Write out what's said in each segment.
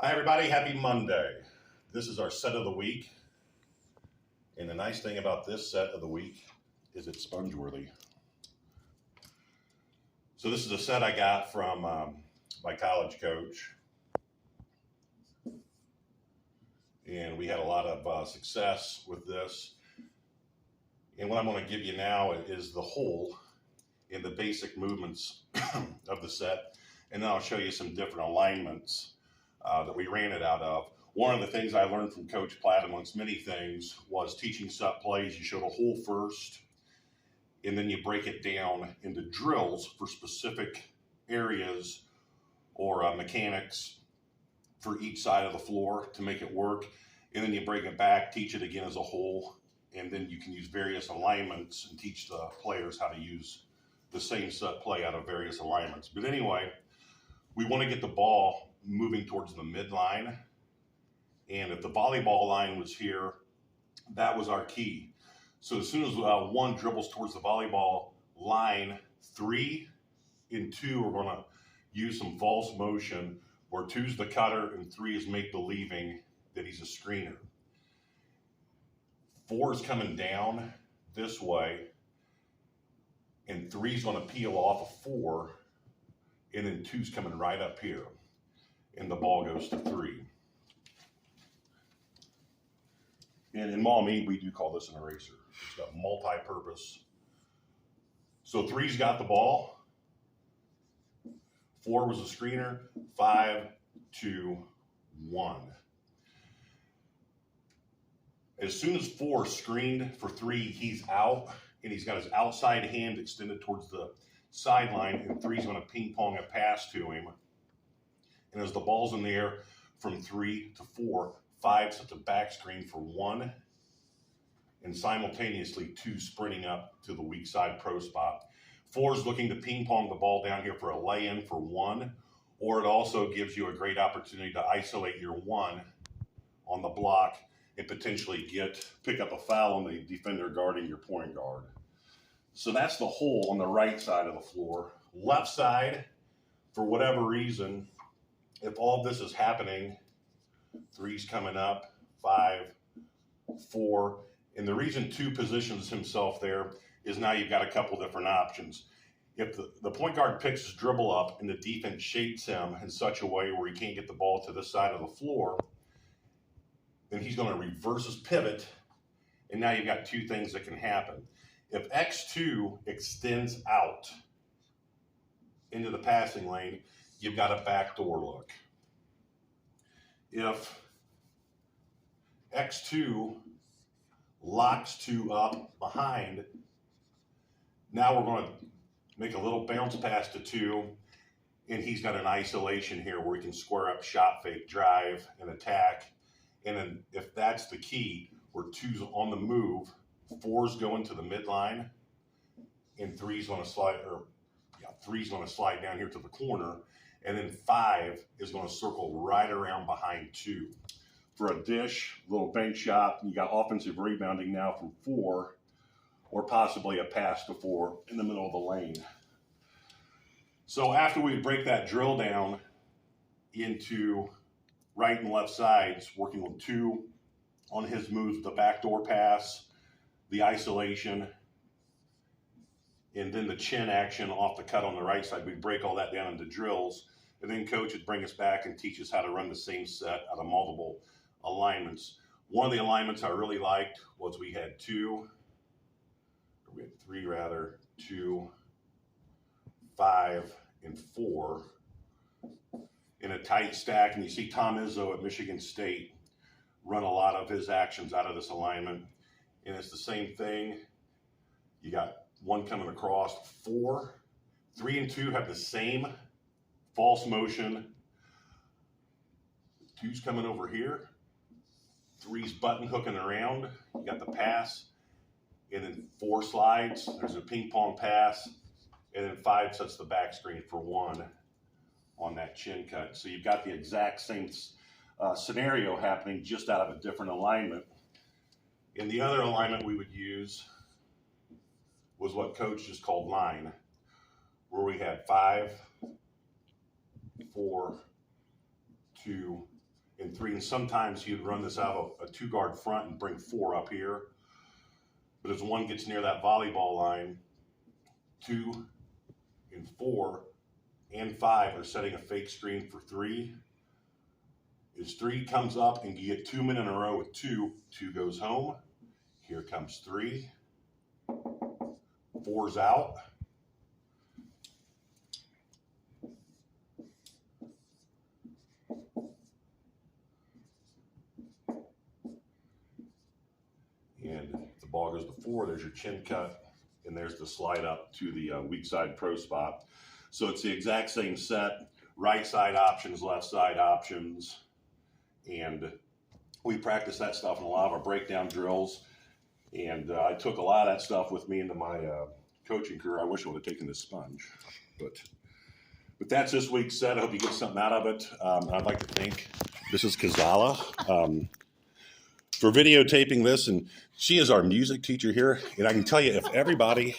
Hi everybody, happy Monday. This is our set of the week. And the nice thing about this set of the week is it's sponge worthy. So this is a set I got from my college coach. And we had a lot of success with this. And what I'm going to give you now is the whole in the basic movements of the set. And then I'll show you some different alignments that we ran it out of. One of the things I learned from Coach Platt, amongst many things, was teaching set plays. You show the whole first, and then you break it down into drills for specific areas or mechanics for each side of the floor to make it work. And then you break it back, teach it again as a whole, and then you can use various alignments and teach the players how to use the same set play out of various alignments. But anyway, we want to get the ball moving towards the midline. And if the volleyball line was here, that was our key. So as soon as one dribbles towards the volleyball line, 3 and 2 are going to use some false motion, where 2's the cutter and 3 is make believing that he's a screener. 4 is coming down this way, and 3 is going to peel off of 4, and then 2's coming right up here, and the ball goes to 3. And in Maumee, we do call this an eraser. It's got multi-purpose. So 3's got the ball. 4 was a screener. 5, 2, 1. As soon as 4 screened for 3, he's out, and he's got his outside hand extended towards the sideline, and 3's going to ping pong a pass to him. And as the ball's in the air from 3 to 4, 5 sets a back screen for 1, and simultaneously 2 sprinting up to the weak side pro spot. 4 is looking to ping pong the ball down here for a lay-in for 1, or it also gives you a great opportunity to isolate your 1 on the block and potentially pick up a foul on the defender guarding your point guard. So that's the hole on the right side of the floor. Left side, for whatever reason, if all this is happening, 3's coming up, 5, 4. And the reason 2 positions himself there is now you've got a couple different options. If the point guard picks his dribble up and the defense shapes him in such a way where he can't get the ball to this side of the floor, then he's going to reverse his pivot, and now you've got 2 things that can happen. If X2 extends out into the passing lane, you've got a backdoor look. If X2 locks 2 up behind, now we're going to make a little bounce pass to 2, and he's got an isolation here where he can square up, shot fake, drive, and attack. And then if that's the key, where 2's on the move, 4's going to the midline, and 3's going to slide down here to the corner, and then 5 is going to circle right around behind 2. For a dish, little bank shot, you got offensive rebounding now from 4, or possibly a pass to 4 in the middle of the lane. So after we break that drill down into right and left sides, working with 2 on his moves, the backdoor pass, the isolation, and then the chin action off the cut on the right side, we break all that down into drills, and then coach would bring us back and teach us how to run the same set out of multiple alignments. One of the alignments I really liked was we had 3 rather, 2, 5, and 4 in a tight stack. And you see Tom Izzo at Michigan State run a lot of his actions out of this alignment. And it's the same thing. You got 1 coming across, 4, 3 and 2 have the same false motion. 2's coming over here. 3's button hooking around. You got the pass, and then 4 slides. There's a ping pong pass, and then 5 sets the back screen for 1 on that chin cut. So you've got the exact same scenario happening, just out of a different alignment. And the other alignment we would use was what coach just called line, where we had 5, 4, 2, and 3. And sometimes he would run this out of a 2-guard front and bring 4 up here. But as 1 gets near that volleyball line, 2 and 4 and 5 are setting a fake screen for 3. As 3 comes up and you get 2 men in a row with 2, 2 goes home. Here comes 3. 4's out. And the ball goes to 4. There's your chin cut, and there's the slide up to the weak side pro spot. So it's the exact same set, right side options, left side options. And we practice that stuff in a lot of our breakdown drills. And I took a lot of that stuff with me into my coaching career. I wish I would have taken this sponge. But that's this week's set. I hope you get something out of it. I'd like to thank, this is Kazala, for videotaping this. And she is our music teacher here. And I can tell you, if everybody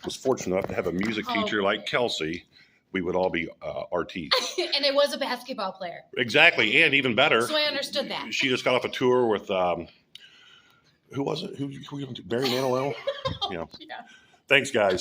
was fortunate enough to have a music teacher like Kelsey, we would all be RTs. And it was a basketball player. Exactly, and even better. So I understood that. She just got off a tour with, who was it? Who went to? Barry Manilow? Yeah. Thanks, guys.